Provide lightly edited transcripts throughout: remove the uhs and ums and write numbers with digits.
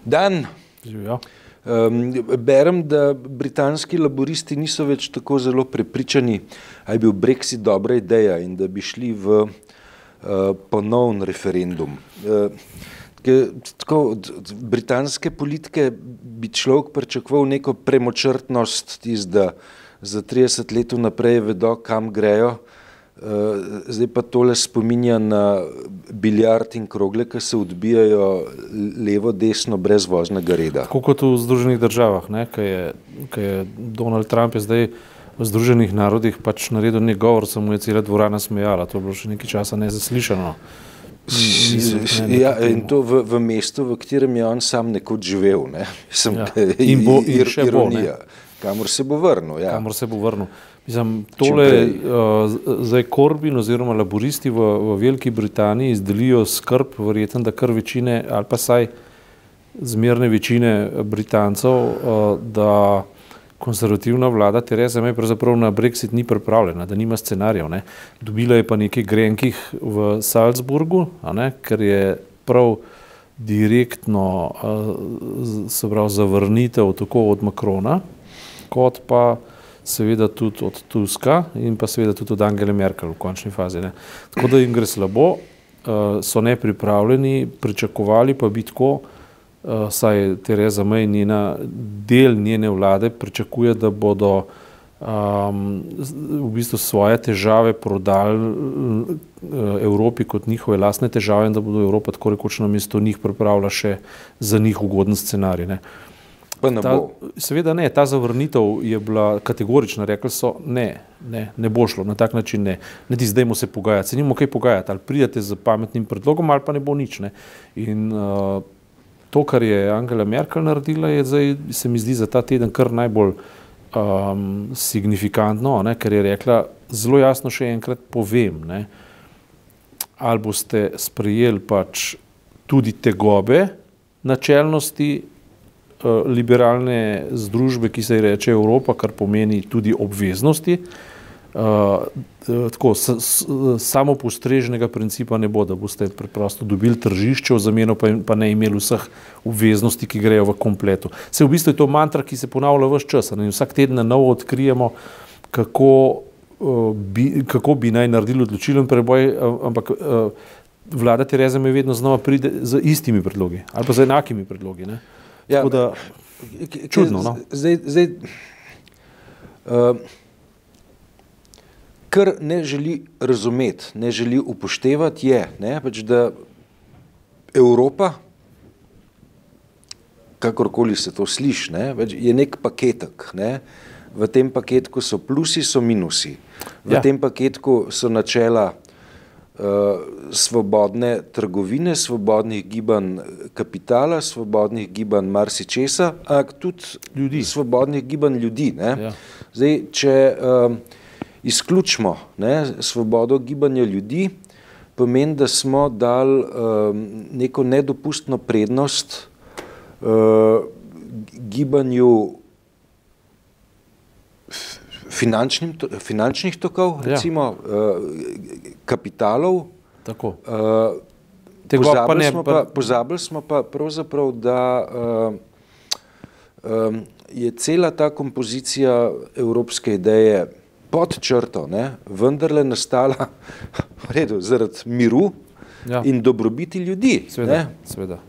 Dan. Živijo. Berem, da britanski laboristi niso več tako zelo prepričani, a je bil Brexit dobra ideja in da bi šli v ponovn referendum. Tako, od britanske politike bi človek pričakoval neko premočrtnost, da za 30 let vnaprej vedo, kam grejo. Zdaj pa tole spominja na biljard in krogle, ki se odbijajo levo, desno, brez voznega reda. Tako kot v Združenih državah, ko je Donald Trump je zdaj v Združenih narodih pač naredil nek govor, se mu je cela dvorana smejala. To je bilo še nekaj časa nezaslišano. Ja, in to v mestu, v katerem je on sam nekoč živel. Ne? In še bo, ne? Kamor se bo vrnil. Ja. Kamor se bo vrnil. Mislim, tole zdaj Corbyn oziroma laboristi v Veliki Britaniji izdelijo skrb, verjetno, da kar večine ali pa saj zmerne večine Britancev, da konservativna vlada Theresa May pravzaprav na Brexit ni pripravljena, da nima scenarijev. Ne. Dobila je pa nekaj grenkih v Salzburgu, ker je prav direktno se pravi zavrnitev tako od Macrona, kot pa seveda tudi od Tuska in pa seveda tudi od Angele Merkel v končni fazi. Ne. Tako da jim gre slabo, so nepripravljeni, pričakovali pa bi tako, saj Theresa May, del njene vlade pričakuje, da bodo v bistvu svoje težave prodali Evropi kot njihove lastne težave in da bodo Evropa tako rekoč namesto njih pripravila še za njih ugoden scenarij. Ne. Seveda ne, ta zavrnitev je bila kategorična, rekli so ne bo šlo, na tak način ne. Ne ti zdajmo se pogajati, se nimo kaj pogajati, ali pridete z pametnim predlogom, ali pa ne bo nič. Ne. In to, kar je Angela Merkel naredila, je zdaj, se mi zdi, za ta teden kar najbolj signifikantno, ker je rekla, zelo jasno še enkrat povem, ali boste sprejeli pač tudi tegobe načelnosti liberalne združbe, ki se ji reče Evropa, kar pomeni tudi obveznosti. Tako, samopostrežnega principa ne bo, da boste preprosto dobili tržišče, v zameno pa ne imeli vseh obveznosti, ki grejo v kompletu. V bistvu je to mantra, ki se ponavlja ves čas. Vsak teden na novo odkrijemo, kako bi naj naredili odločilen preboj, ampak vlada Theresa May vedno znova pride z istimi predlogi ali pa z enakimi predlogi. Ne? Ja, tako da, čudno, no? Zdaj, kar ne želi razumeti, ne želi upoštevati je, pač da Evropa, kakorkoli se to sliši, je nek paketek. V tem paketku so plusi, so minusi. V tem paketku so načela svobodne trgovine, svobodnih gibanj kapitala, svobodnih gibanj marsičesa, a tudi svobodnih gibanj ljudi. Zdaj, če izključimo svobodo gibanja ljudi, pomeni, da smo dali neko nedopustno prednost gibanju finančnih tokov, recimo kapitalov. Tako. Pozabili smo pa pravzaprav, da je cela ta kompozicija evropske ideje pod črto, vendarle nastala v redu, zaradi miru in dobrobiti ljudi. Seveda.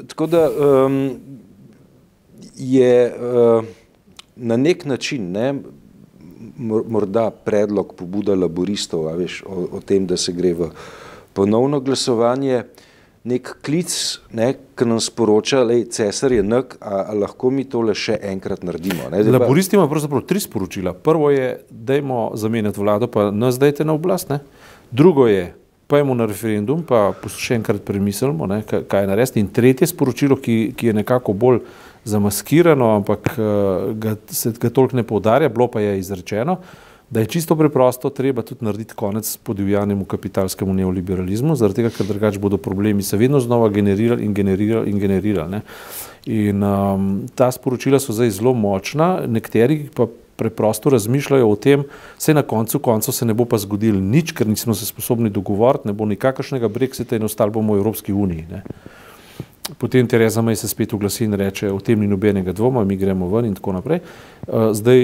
Tako da je na nek način, morda predlog pobuda laboristov, o tem, da se gre v ponovno glasovanje, nek klic, ki nam sporoča, cesar je nek, a lahko mi tole še enkrat naredimo. Laboristi imajo pravzaprav 3 sporočila. Prvo je, dajmo zamenjati vlado, pa nas dajte na oblast. Drugo je, pojmo na referendum, pa še enkrat premislimo, kaj narediti. In tretje sporočilo, ki je nekako bolj zamaskirano, ampak se ga toliko ne poudarja, bilo pa je izrečeno, da je čisto preprosto treba tudi narediti konec podivjanemu kapitalskemu neoliberalizmu, zaradi tega, ker drugače bodo problemi se vedno znova generirali in generirali. In ta sporočila so zdaj zelo močna, nekateri pa preprosto razmišljajo o tem, saj na koncu se ne bo pa zgodilo nič, ker nismo se sposobni dogovoriti, ne bo nikakršnega Brexita in ostali bomo v Evropski uniji. Potem Tereza May se spet oglasi in reče, o tem ni nobenega dvoma, mi gremo ven in tako naprej. Zdaj,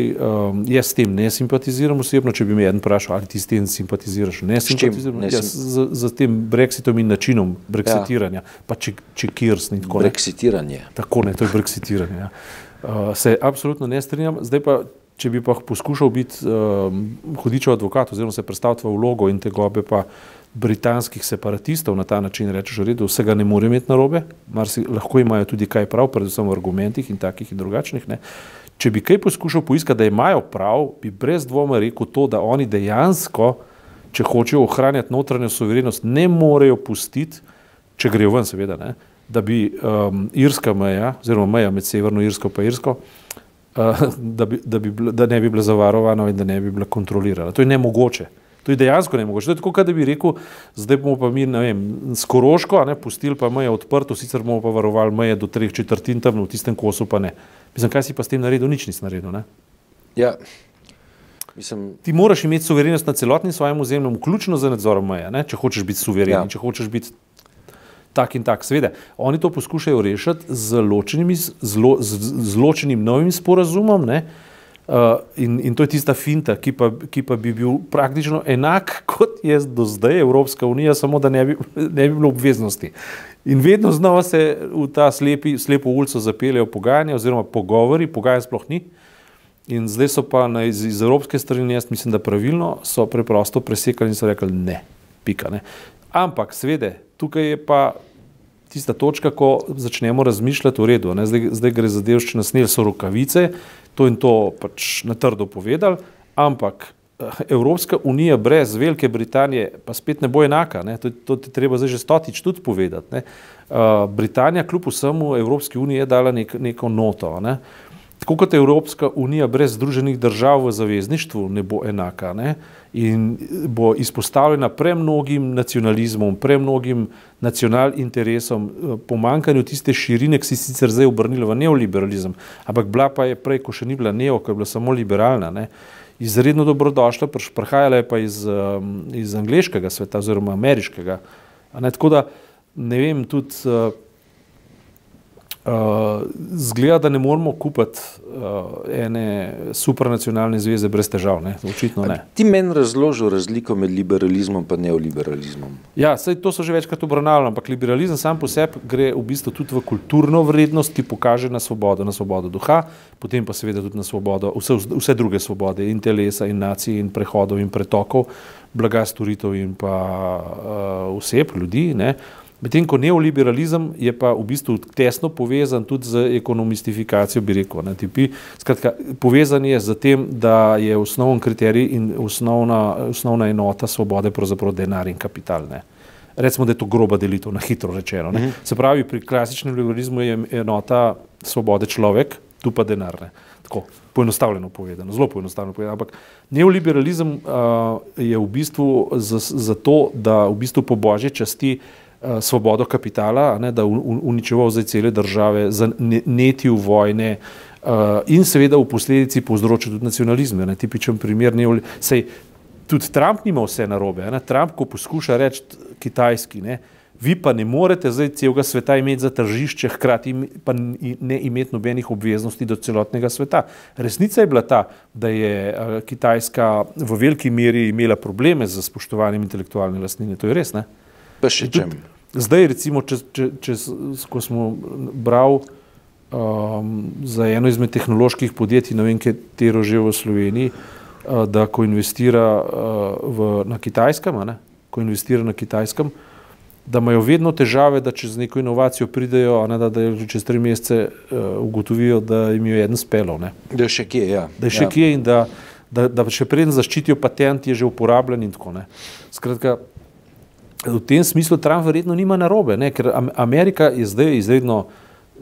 jaz s tem ne simpatiziram osebno, če bi me eden vprašal, ali ti s tem simpatiziraš, ne simpatiziram. Z tem Brexitom in načinom brexitiranja, pa čekirs in tako naprej. Brexitiranje. Tako ne, to je brexitiranje, ja. Se absolutno ne strinjam. Zdaj pa, če bi pa poskušal biti hudičev advokat oziroma se predstaviti v vlogo in tegobe pa britanskih separatistov na ta način rečeš, v redu, vsega ne more imeti narobe, lahko imajo tudi kaj prav, predvsem v argumentih in takih in drugačnih. Ne. Če bi kaj poskušal poiskati, da imajo prav, bi brez dvoma rekel to, da oni dejansko, če hočejo ohranjati notranjo suverenost, ne morejo pustiti, če grejo ven seveda, ne, da bi irska meja, oziroma meja med Severno Irsko pa Irsko, da ne bi bila zavarovana in da ne bi bila kontrolirana. To je nemogoče. To je dejansko nemogoče. To je tako, da bi rekel, zdaj bomo pa mi, ne vem, s Koroško, pustili pa meje odprto, sicer bomo pa varovali meje do 3/4 tam, v tistem kosu pa ne. Mislim, kaj si pa s tem naredil? Nič nisi naredil, ne? Ja. Mislim... Ti moraš imeti suverenost na celotnim svojim ozemljem, vključno za nadzorom meje, ne? Če hočeš biti suveren, če hočeš biti tak in tak. Seveda, oni to poskušajo rešiti z ločenim novim sporazumom, ne? In to je tista finta, ki pa bi bil praktično enak, kot je do zdaj Evropska unija, samo da ne bi bilo obveznosti. In vedno znova se v ta slepo ulico zapeljejo pogajanja oziroma pogovori, pogajanj sploh ni. In zdaj so pa iz evropske strani, jaz mislim, da pravilno, so preprosto presekali in so rekli ne, pika. Ne. Ampak seveda, tukaj je pa tista točka, ko začnemo razmišljati v redu. Ne. Zdaj gre za delščina, sneli so rokavice, to in to pač na trdo povedali, ampak Evropska unija brez Velike Britanije pa spet ne bo enaka. Ne? To ti treba zdaj že stotič tudi povedati. Ne? Britanija kljub vsemu Evropski uniji je dala neko noto. Ne? Tako kot Evropska unija brez Združenih držav v zavezništvu ne bo enaka, ne? In bo izpostavljena premnogim nacionalizmom, premnogim nacionalnim interesom, pomankanju tiste širine, ki si sicer zdaj obrnila v neoliberalizem, ampak bila pa je prej, ko še ni bila neo, ko je bila samo liberalna, ne? Izredno dobrodošla, prihajala je pa iz angleškega sveta oziroma ameriškega. Ne? Tako da, ne vem, tudi zgleda, da ne moramo kupiti ene supranacionalne zveze brez težav, ne? Očitno ne. Ti meni razložil razliko med liberalizmom pa neoliberalizmom. Ja, saj to so že večkrat obravnavali, ampak liberalizem sam po sebi gre v bistvu tudi v kulturno vrednost, ki pokaže na svobodo duha, potem pa seveda tudi na svobodo, vse druge svobode, in telesa, in nacij, in prehodov, in pretokov, blaga, storitev in pa oseb, ljudi, ne. Medtem ko neoliberalizem je pa v bistvu tesno povezan tudi z ekonomistifikacijo, bi rekel. Skratka, povezan je z tem, da je osnoven kriterij in osnovna enota svobode pravzaprav denar in kapital. Ne. Recimo, da je to groba delitev, na hitro rečeno. Ne. Se pravi, pri klasičnem liberalizmu je enota svobode človek, tu pa denar. Ne. Tako, poenostavljeno povedano, zelo poenostavljeno povedano. Ampak neoliberalizem je v bistvu za to, da v bistvu po božje časti svobodo kapitala, ne, da uničeval zdaj cele države, zanetil vojne in seveda v posledici povzročil tudi nacionalizme. Ne, tipičen primer, sej tudi Trump nima vse narobe. Ne, Trump, ko poskuša reči Kitajski, ne, vi pa ne morete zdaj celega sveta imeti za tržišče, hkrati pa ne imeti nobenih obveznosti do celotnega sveta. Resnica je bila ta, da je Kitajska v veliki meri imela probleme z spoštovanjem intelektualne lastnine. To je res, ne? Pa še čem? Zdaj recimo, ko smo brali za eno izmed tehnoloških podjetij, ne vem, katero že v Sloveniji, da ko investira na Kitajskem, da imajo vedno težave, da čez neko inovacijo pridejo, da čez 3 mesece ugotovijo, da jim je eden spelov. Da je še kje, ja. Da je še kje in da še preden zaščitijo patent, je že uporabljen in tako. Ne. Skratka, v tem smislu Trump verjetno nima narobe, ne? Ker Amerika je zdaj izredno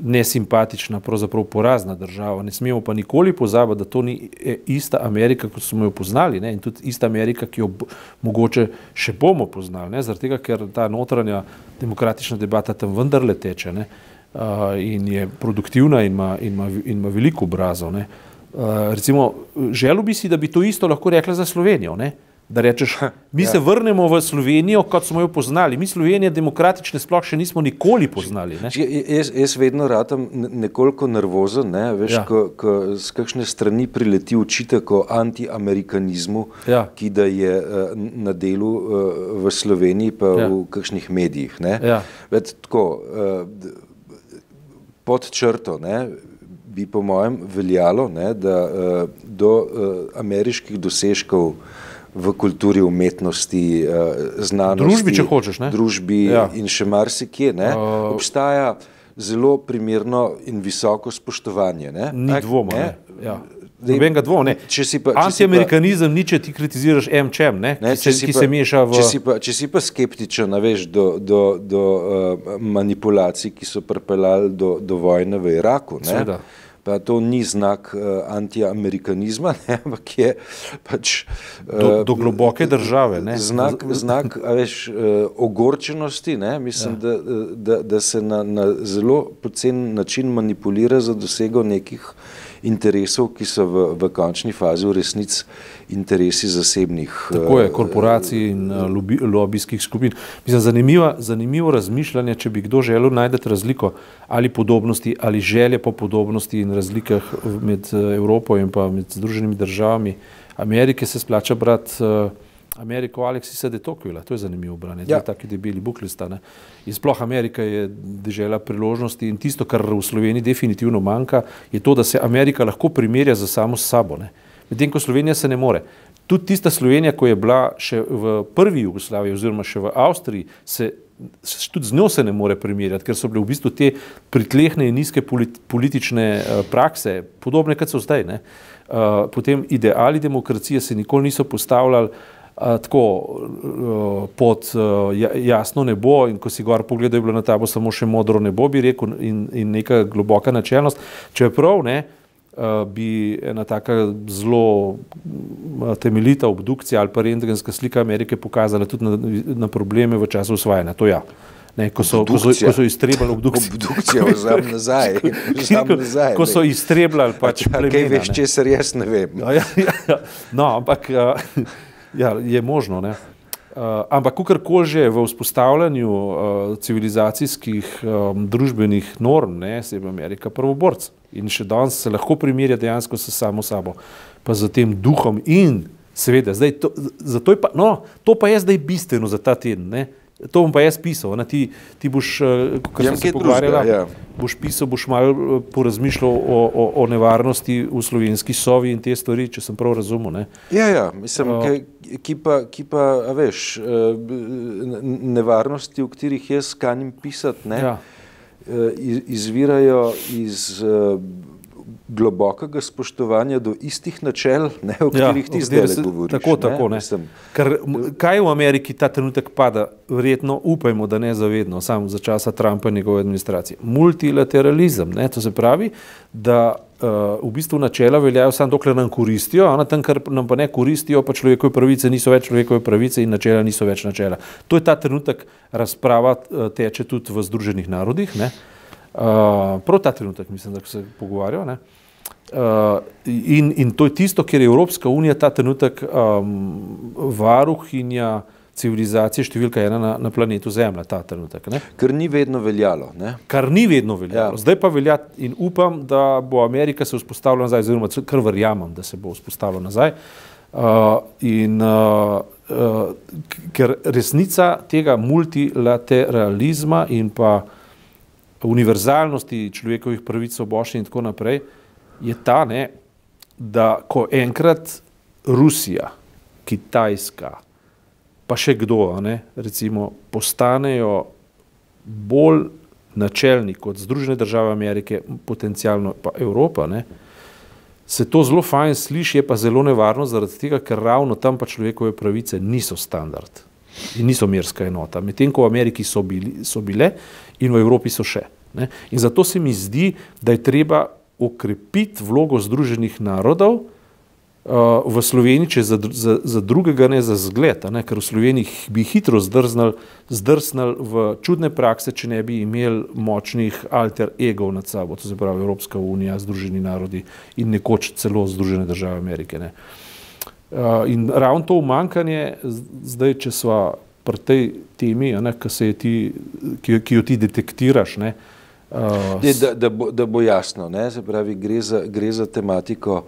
nesimpatična, pravzaprav porazna država. Ne smemo pa nikoli pozabiti, da to ni ista Amerika, kot smo jo poznali, ne? In tudi ista Amerika, ki jo mogoče še bomo poznali, ne? Zaradi tega, ker ta notranja demokratična debata tam vendarle teče, ne? In je produktivna in ima veliko obrazov. Ne? Recimo, želel bi si, da bi to isto lahko rekla za Slovenijo, ne? Da rečeš, mi se vrnemo v Slovenijo, kot smo jo poznali. Mi Slovenije demokratične sploh še nismo nikoli poznali. Ne? Jaz vedno ratam nekoliko nervozen, ne? Veš, ko z kakšne strani prileti očitek o antiamerikanizmu, ki da je na delu v Sloveniji pa v kakšnih medijih. Ne? Tako, pod črto, ne, bi po mojem veljalo, ne, da do ameriških dosežkov v kulturi, umetnosti, znanosti, družbi, če hočeš, ne? Družbi in še marsikje, ne, obstaja zelo primerno in visoko spoštovanje. Ne? Ni dvoma, ne. Nobenega dvoma, ne. Antiamerikanizem ni, če ti kritiziraš M-čem, ne? Ki se meša v... Če si pa skeptičen, veš, do manipulacij, ki so pripeljali do vojne v Iraku, ne? Seveda. Pa to ni znak antiamerikanizma, ne, ampak je pač do globoke države, ne? Znak veš, ogorčenosti, ne? Mislim, da se na zelo pocen način manipulira za dosego nekih interesov, ki so v končni fazi v resnici interesi zasebnih. Tako je, korporacij in lobijskih skupin. Mislim, zanimivo razmišljanje, če bi kdo želel najdeti razliko ali podobnosti, ali želje po podobnosti in razlikah med Evropo in pa med Združenimi državami Amerike, se splača brati Ameriko Aleksisa de Tocquevilla, to je zanimivo branje, taki debeli buklista. In sploh Amerika je dežela priložnosti in tisto, kar v Sloveniji definitivno manjka, je to, da se Amerika lahko primerja za samo s sabo. Medtem ko Slovenija se ne more. Tudi tista Slovenija, ko je bila še v prvi Jugoslaviji oziroma še v Avstriji, tudi z njo se ne more primerjati, ker so bile v bistvu te pritlehne in nizke politične prakse, podobne, kot so zdaj. Potem ideali demokracije se nikoli niso postavljali tako pod jasno nebo in ko si gor pogledal, je bilo na tabo samo še modro nebo, bi rekel, in neka globoka načelnost. Čeprav bi ena taka zelo temeljita obdukcija ali pa rentgenska slika Amerike pokazala tudi na probleme v času osvajanja. To ja. Ko so iztrebljali obdukcija, vzam nazaj. Ko so iztrebljali pač plemena. Kaj veš, česar jaz ne vem. No, ampak je možno, ne. Ampak kakorkoli že v vzpostavljanju civilizacijskih družbenih norm, ne, se je Amerika prvoborc. In še danes se lahko primerja dejansko s samo sabo, pa z tem duhom in seveda, zdaj zato je pa, to pa je zdaj bistveno za ta teden, ne. To bom pa jaz pisal, ti boš, ko sem se pogovarjala, boš pisal, boš malo porazmišljal o nevarnosti v slovenski Sovi in te stvari, če sem prav razumel, ne? Ja, mislim, ki pa, veš, nevarnosti, o katerih jaz kanim pisati, ne, izvirajo iz globokega spoštovanja do istih načel, ne, o katerih ti zdaj govoriš. Tako, ne. Ker kaj v Ameriki ta trenutek pada, verjetno upajmo, da ne zavedno, samo za časa Trumpa in njegove administracije. Multilateralizem, ne, to se pravi, da v bistvu načela veljajo samo dokler nam koristijo, a na tem, kar nam pa ne koristijo, pa človekove pravice niso več človekove pravice in načela niso več načela. To je ta trenutek, razprava teče tudi v Združenih narodih, ne. Prav ta trenutek, mislim, da se pogovarjajo, ne. In to je tisto, kjer je Evropska unija ta trenutek varuhinja civilizacije številka 1 na planetu Zemlja, ta trenutek, ne. Kar ni vedno veljalo, ne. Kar ni vedno veljalo. Zdaj pa velja in upam, da bo Amerika se vzpostavila nazaj, oziroma kar verjamem, da se bo vzpostavila nazaj. Ker resnica tega multilateralizma in pa univerzalnosti človekovih pravic, svoboščin in tako naprej, je ta, ne, da ko enkrat Rusija, Kitajska, pa še kdo, ne, recimo, postanejo bolj načelni kot Združene države Amerike, potencialno pa Evropa, ne, se to zelo fajn sliši, je pa zelo nevarno zaradi tega, ker ravno tam pa človekove pravice niso standard in niso merska enota. Medtem ko v Ameriki so bile in v Evropi so še. Ne? In zato se mi zdi, da je treba okrepiti vlogo Združenih narodov v Sloveniji, če za drugega ne za zgled, ne? Ker v Sloveniji bi hitro zdrsnali v čudne prakse, če ne bi imeli močnih alter egov nad sabo, to se pravi Evropska unija, Združeni narodi in nekoč celo Združene države Amerike. Ne? In ravno to umankanje, zdaj, če sva pri tej temi, ki jo ti detektiraš, ne, da bo jasno, ne, se pravi, gre za tematiko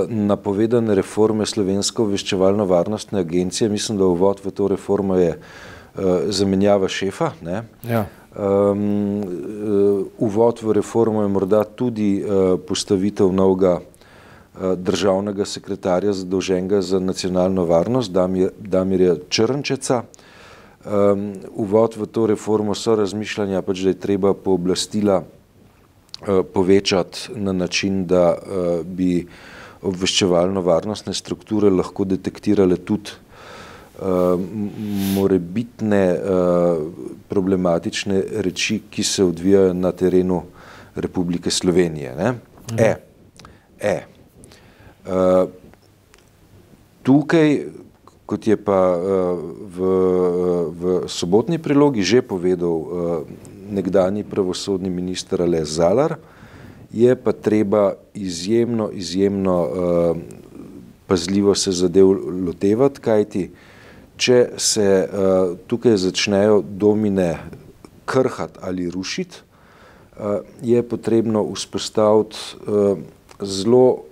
napovedane reforme Slovenske obveščevalno-varnostne agencije. Mislim, da uvod v to reformo je zamenjava šefa, ne. Ja. Uvod v reformo je morda tudi postavitev novega državnega sekretarja zadolženega za nacionalno varnost, Damirja Črnčeca. Uvod v to reformo so razmišljanja, pač, da je treba pooblastila povečati na način, da bi obveščevalno-varnostne strukture lahko detektirale tudi morebitne problematične reči, ki se odvijajo na terenu Republike Slovenije. Ne? Tukaj, kot je pa v sobotni prilogi že povedal nekdanji pravosodni minister Aleš Zalar, je pa treba izjemno pazljivo se zadev lotevati, kajti če se tukaj začnejo domine krhati ali rušiti, je potrebno vzpostaviti zelo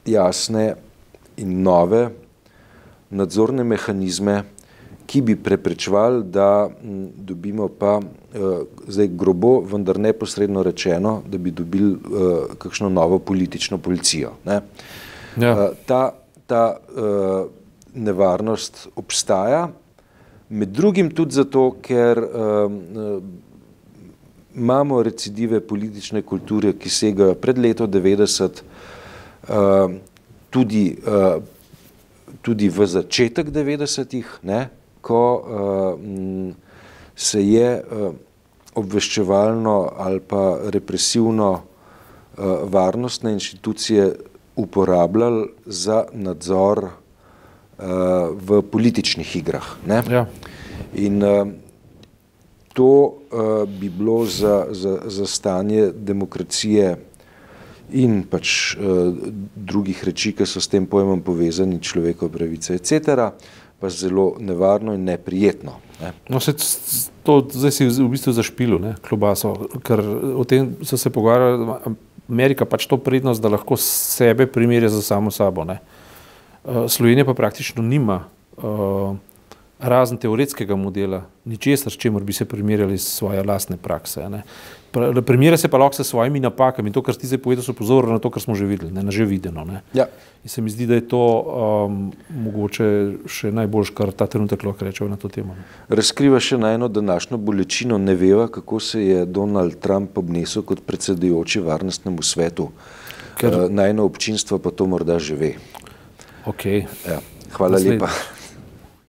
jasne in nove nadzorne mehanizme, ki bi preprečevali, da dobimo pa zdaj grobo, vendar neposredno rečeno, da bi dobili kakšno novo politično policijo. Ne? Ja. Ta nevarnost obstaja, med drugim tudi zato, ker imamo recidive politične kulture, ki segajo pred leto 90, tudi v začetek 90-ih, ne, ko se je obveščevalno ali pa represivno varnostne inštitucije uporabljali za nadzor v političnih igrah. Ne. Ja. In to bi bilo za stanje demokracije in pač drugih reči, ki so s tem pojmom povezani, človekove pravice, etc., pa zelo nevarno in neprijetno. Ne. No, zdaj si v bistvu zašpilil, ne, klobaso, ker o tem so se pogovarjali, Amerika pač to prednost, da lahko sebe primerja za samo sabo. Ne. Slovenija pa praktično nima razen teoretskega modela, ničesar, s čemer bi se primerjali svoje lastne prakse. Ne. Primerja se pa lahko s svojimi napakami. In to, kar ti zdaj povedal, so pozorili na to, kar smo že videli, na že videno. Ne. Ja. In se mi zdi, da je to mogoče še najboljš, kar ta trenutek lahko rečejo na to temo. Ne. Razkriva še na eno današnjo bolečino, ne veva, kako se je Donald Trump obnesel kot predsedujoči varnostnemu svetu. Najno občinstvo pa to morda že ve. Okay. Ja. Hvala lepa.